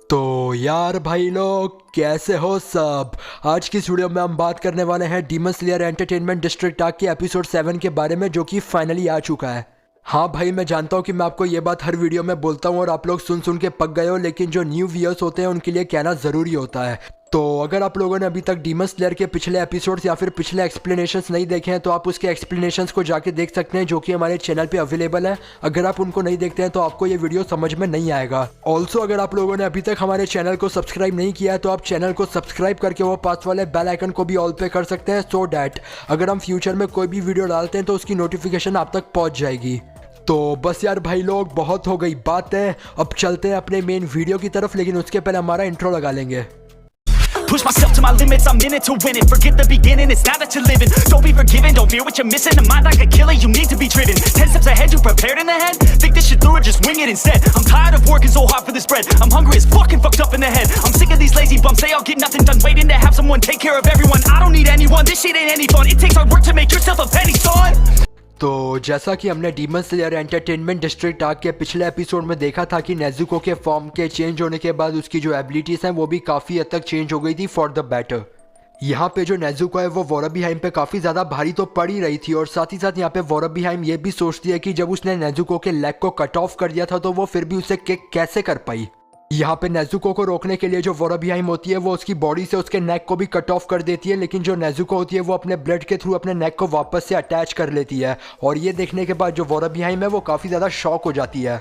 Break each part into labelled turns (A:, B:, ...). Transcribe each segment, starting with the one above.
A: तो यार भाई लोग कैसे हो सब। आज की इस वीडियो में हम बात करने वाले हैं demon slayer entertainment district arc के एपिसोड 7 के बारे में, जो कि फाइनली आ चुका है। हाँ भाई, मैं जानता हूँ कि मैं आपको ये बात हर वीडियो में बोलता हूँ और आप लोग सुन सुन के पक गए हो, लेकिन जो न्यू व्यूअर्स होते हैं उनके लिए कहना ज़रूरी होता है। तो अगर आप लोगों ने अभी तक डीमन स्लेयर के पिछले एपिसोड्स या फिर पिछले एक्सप्लेनेशंस नहीं देखे हैं तो आप उसके एक्सप्लेनेशंस को जाके देख सकते हैं, जो कि हमारे चैनल पे अवेलेबल है। अगर आप उनको नहीं देखते हैं तो आपको ये वीडियो समझ में नहीं आएगा। ऑल्सो अगर आप लोगों ने अभी तक हमारे चैनल को सब्सक्राइब नहीं किया है तो आप चैनल को सब्सक्राइब करके वो पास वाले बेल आइकन को भी ऑल पे कर सकते हैं, सो डैट अगर हम फ्यूचर में कोई भी वीडियो डालते हैं तो उसकी नोटिफिकेशन आप तक पहुँच जाएगी। तो बस यार भाई लोग, बहुत हो गई बातें, अब चलते हैं अपने मेन वीडियो की तरफ, लेकिन उसके पहले हमारा इंट्रो लगा लेंगे।
B: Push myself to my limits, I'm in it to win it. Forget the beginning, it's now that you're living. Don't be forgiven, don't fear what you're missing. A mind like a killer, you need to be driven. 10 steps ahead, you prepared in the head? Think this shit through or just wing it instead? I'm tired of working so hard for this bread. I'm hungry as fucking fucked up in the head. I'm sick of these lazy bums, say I'll get nothing done. Waiting to have someone take care of everyone. I don't need anyone, this shit ain't any fun. It takes hard work to make yourself a penny, son.
A: तो जैसा कि हमने demon slayer entertainment district arc के पिछले episode में देखा था कि नेजुको के फॉर्म के चेंज होने के बाद उसकी जो एबिलिटीज़ हैं वो भी काफ़ी हद तक चेंज हो गई थी फॉर द बेटर। यहाँ पे जो नेजुको है वो वोराबीहाइम पे काफ़ी ज़्यादा भारी तो पड़ ही रही थी, और साथ ही साथ यहाँ पे वोराबीहाइम ये भी सोचती है कि जब उसने नेजुको के लेग को कट ऑफ कर दिया था तो वो फिर भी उसे किक कैसे कर पाई। यहाँ पे नेजुको को रोकने के लिए जो वोराबीहाइम होती है वो उसकी बॉडी से उसके नेक को भी कट ऑफ कर देती है, लेकिन जो नेजुको होती है वो अपने ब्लड के थ्रू अपने नेक को वापस से अटैच कर लेती है। और ये देखने के बाद जो वोराबीहाइम है वो काफ़ी ज़्यादा शॉक हो जाती है।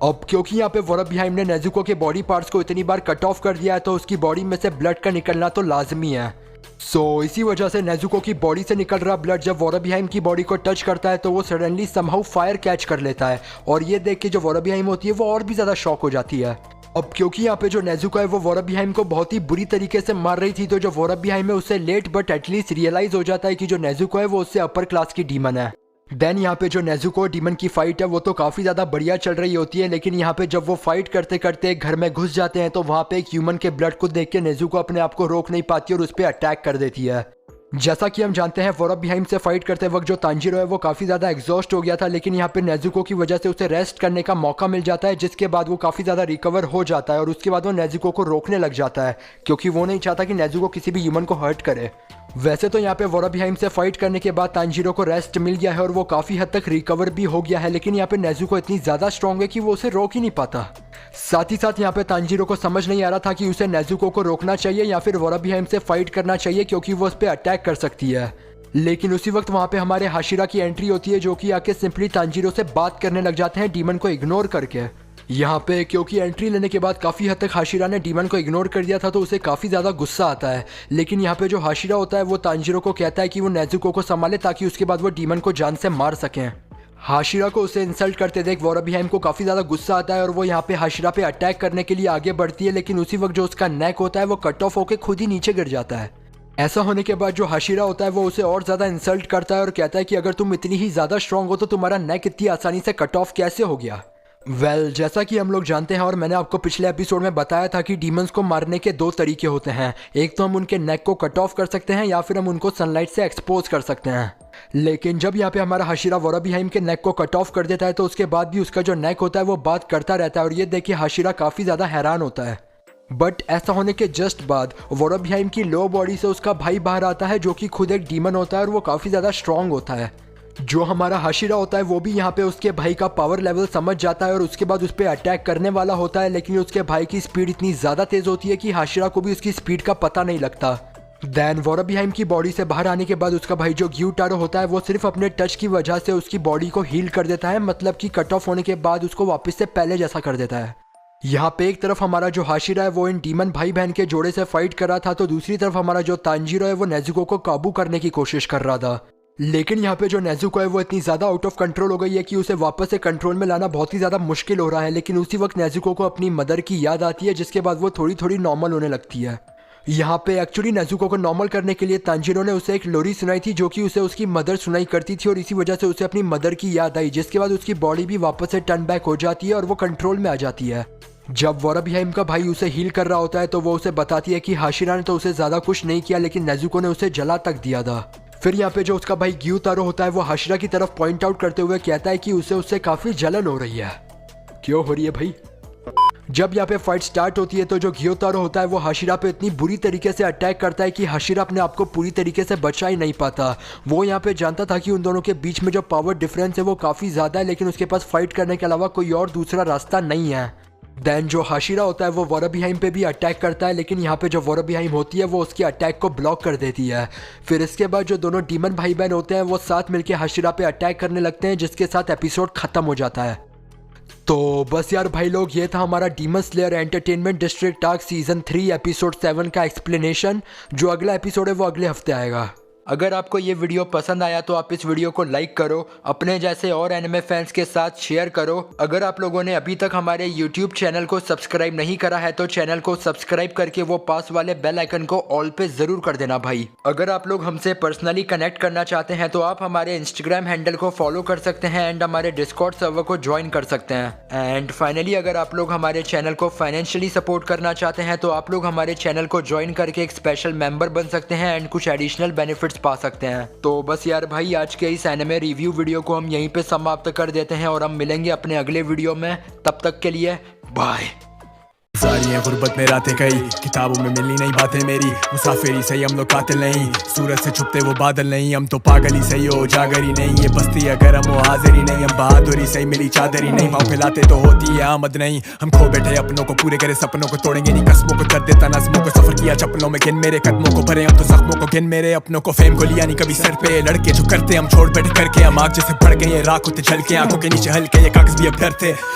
A: अब क्योंकि यहाँ पे वोराबीहाइम ने नेजुको के बॉडी पार्ट्स को इतनी बार कट ऑफ कर दिया है तो उसकी बॉडी में से ब्लड का निकलना तो लाजमी है। इसी वजह से नेजुको की बॉडी से निकल रहा ब्लड जब वोराबीहाइम की बॉडी को टच करता है तो वो सडनली समहाउ फायर कैच कर लेता है, और ये देख के जो वोराबीहाइम होती है वो और भी ज़्यादा शॉक हो जाती है। अब क्योंकि यहाँ पे जो नेजुको है वो वोराबीहाइम को बहुत ही बुरी तरीके से मार रही थी, तो जो वोराबीहाइम है उससे लेट बट एटलीस्ट रियलाइज हो जाता है कि जो नेजुको है वो उससे अपर क्लास की डीमन है। देन यहाँ पे जो नेजुको डीमन की फाइट है वो तो काफ़ी ज़्यादा बढ़िया चल रही होती है, लेकिन यहाँ पे जब वो फाइट करते करते घर में घुस जाते हैं तो वहाँ पे एक ह्यूमन के ब्लड को देख के नेजुको अपने आप को रोक नहीं पाती और उस पर अटैक कर देती है। जैसा कि हम जानते हैं वोराबीहाइम से फाइट करते वक्त जो तांजीरो है वो काफ़ी ज़्यादा एग्जॉस्ट हो गया था, लेकिन यहाँ पे नेजुको की वजह से उसे रेस्ट करने का मौका मिल जाता है, जिसके बाद वो काफ़ी ज़्यादा रिकवर हो जाता है और उसके बाद वो नेजुको को रोकने लग जाता है, क्योंकि वो नहीं चाहता कि नेजुको किसी भी ह्यूमन को हर्ट करे। वैसे तो यहाँ पे वोराबीहाइम से फाइट करने के बाद तांजीरो को रेस्ट मिल गया है और वो काफ़ी हद तक रिकवर भी हो गया है, लेकिन यहाँ पे नेजुको इतनी ज़्यादा स्ट्रॉन्ग है कि वो उसे रोक ही नहीं पाता। साथ ही साथ यहाँ पे तांजीरो को समझ नहीं आ रहा था कि उसे नेजुको को रोकना चाहिए या फिर वोराबीहाइम से फाइट करना चाहिए, क्योंकि वो उस पर अटैक कर सकती है। लेकिन उसी वक्त वहाँ पे हमारे हाशिरा की एंट्री होती है, जो कि आके सिंपली तांजीरो से बात करने लग जाते हैं डीमन को इग्नोर करके। यहाँ पे क्योंकि एंट्री लेने के बाद काफ़ी हद तक हाशिरा ने डीमन को इग्नोर कर दिया था तो उसे काफ़ी ज़्यादा गुस्सा आता है, लेकिन यहाँ पे जो हाशिरा होता है वो तांजीरो को कहता है कि वो नेजुको को संभाले ताकि उसके बाद वो डीमन को जान से मार सकें। हाशिरा को उसे इंसल्ट करते देख वोराबीहाइम को काफ़ी ज़्यादा गुस्सा आता है और वो यहाँ पे हाशिरा पे अटैक करने के लिए आगे बढ़ती है, लेकिन उसी वक्त जो उसका नेक होता है वो कट ऑफ होकर खुद ही नीचे गिर जाता है। ऐसा होने के बाद जो हाशिरा होता है वो उसे और ज़्यादा इंसल्ट करता है और कहता है कि अगर तुम इतनी ही ज़्यादा स्ट्रांग हो तो तुम्हारा नेक इतनी आसानी से कट ऑफ कैसे हो गया। जैसा कि हम लोग जानते हैं और मैंने आपको पिछले एपिसोड में बताया था कि डीमंस को मारने के दो तरीके होते हैं, एक तो हम उनके नेक को कट ऑफ कर सकते हैं या फिर हम उनको सनलाइट से एक्सपोज कर सकते हैं। लेकिन जब यहाँ पे हमारा हाशिरा वोराबीहाइम के नेक को कट ऑफ कर देता है तो उसके बाद भी उसका जो नेक होता है वो बात करता रहता है, और ये देखिए हाशिरा काफ़ी ज़्यादा हैरान होता है। बट ऐसा होने के जस्ट बाद वोराबीहाइम की लो बॉडी से उसका भाई बाहर आता है, जो कि खुद एक डीमन होता है और वो काफ़ी ज़्यादा स्ट्रांग होता है। जो हमारा हाशिरा होता है वो भी यहाँ पे उसके भाई का पावर लेवल समझ जाता है और उसके बाद उस पर अटैक करने वाला होता है, लेकिन उसके भाई की स्पीड इतनी ज़्यादा तेज़ होती है कि हाशिरा को भी उसकी स्पीड का पता नहीं लगता। देन वोराबीहाइम की बॉडी से बाहर आने के बाद उसका भाई जो ग्यूटारो होता है वो सिर्फ अपने टच की वजह से उसकी बॉडी को हील कर देता है, मतलब कि कट ऑफ होने के बाद उसको वापस से पहले जैसा कर देता है। यहाँ पे एक तरफ हमारा जो हाशिरा है वो इन डीमन भाई बहन के जोड़े से फाइट कर रहा था, तो दूसरी तरफ हमारा जो तांजीरो है वो नेजुको को काबू करने की कोशिश कर रहा था। लेकिन यहाँ पे जो नेजुको है वो इतनी ज़्यादा आउट ऑफ कंट्रोल हो गई है कि उसे वापस से कंट्रोल में लाना बहुत ही ज़्यादा मुश्किल हो रहा है। लेकिन उसी वक्त नेजुको को अपनी मदर की याद आती है, जिसके बाद वो थोड़ी थोड़ी नॉर्मल होने लगती है। यहाँ पे एक्चुअली नेजुको को नॉर्मल करने के लिए तांजीरो ने उसे एक लोरी सुनाई थी, जो कि उसे उसकी मदर सुनाई करती थी, और इसी वजह से उसे अपनी मदर की याद आई, जिसके बाद उसकी बॉडी भी वापस से टर्न बैक हो जाती है और वो कंट्रोल में आ जाती है। जब वोराबीहाइम का भाई उसे हील कर रहा होता है तो वो उसे बताती है कि हाशिरा ने तो उसे ज़्यादा कुछ नहीं किया, लेकिन नेजुको ने उसे जला तक दिया था। फिर यहाँ पे जो उसका भाई ग्यूटारो होता है वो हाशिरा की तरफ पॉइंट आउट करते हुए कहता है कि उसे उससे काफ़ी जलन हो रही है। क्यों हो रही है भाई? जब यहाँ पे फाइट स्टार्ट होती है तो जो ग्योतारो होता है वो हाशिरा पे इतनी बुरी तरीके से अटैक करता है कि हाशिरा अपने आप को पूरी तरीके से बचा ही नहीं पाता। वो यहाँ पे जानता था कि उन दोनों के बीच में जो पावर डिफरेंस है वो काफ़ी ज़्यादा है, लेकिन उसके पास फाइट करने के अलावा कोई और दूसरा रास्ता नहीं है। देन जो हाशिरा होता है वो वोराबिहाइम पे भी अटैक करता है, लेकिन यहाँ पे जो वोराबिहाइम होती है वो उसके अटैक को ब्लॉक कर देती है। फिर इसके बाद जो दोनों डीमन भाई बहन होते हैं वो साथ मिलके हाशिरा पे अटैक करने लगते हैं, जिसके साथ एपिसोड ख़त्म हो जाता है। तो बस यार भाई लोग, ये था हमारा demon slayer entertainment district arc season 3 episode 7 का एक्सप्लेनेशन। जो अगला एपिसोड है वो अगले हफ्ते आएगा। अगर आपको ये वीडियो पसंद आया तो आप इस वीडियो को लाइक करो, अपने जैसे और एनिमे फैंस के साथ शेयर करो। अगर आप लोगों ने अभी तक हमारे YouTube चैनल को सब्सक्राइब नहीं करा है तो चैनल को सब्सक्राइब करके वो पास वाले बेल आइकन को ऑल पे ज़रूर कर देना भाई। अगर आप लोग हमसे पर्सनली कनेक्ट करना चाहते हैं तो आप हमारे इंस्टाग्राम हैंडल को फॉलो कर सकते हैं एंड हमारे डिस्कॉर्ड सर्वर को ज्वाइन कर सकते हैं। एंड फाइनली अगर आप लोग हमारे चैनल को फाइनेंशियली सपोर्ट करना चाहते हैं तो आप लोग हमारे चैनल को ज्वाइन करके एक स्पेशल मेंबर बन सकते हैं एंड कुछ एडिशनल बेनिफिट्स पा सकते हैं। तो बस यार भाई, आज के इस एनिमे रिव्यू वीडियो को हम यहीं पे समाप्त कर देते हैं और हम मिलेंगे अपने अगले वीडियो में। तब तक के लिए बाय।
C: सारी है गुर्बत में रातें कई, किताबों में मिलनी नहीं बातें मेरी। मुसाफिरी सही, हम लोग कातिल नहीं, सूरज से छुपते वो बादल नहीं। हम तो पागल ही सही हो, जागर ही नहीं। ये बस्ती अगर हम हो हाजिर ही नहीं। हम बहादुरी सही, मिली चादर ही नहीं। पाँव फैलाते तो होती है आमद नहीं। हम खो बैठे अपनों को, पूरे करे सपनों को, तोड़ेंगे नहीं कस्मों को, कर देता नज़मों को। सफर किया चपलों में, गिन मेरे कदमों को, भरे हम तो जख्मों को, गिन मेरे अपनों को। फेम को लिया नहीं कभी सर पे, लड़के जो करते हम छोड़ बैठे करके। हम आग जैसे बढ़ गए, राख होते झलके, आंखों के नीचे हल्के, ये कागज भी अब डरते।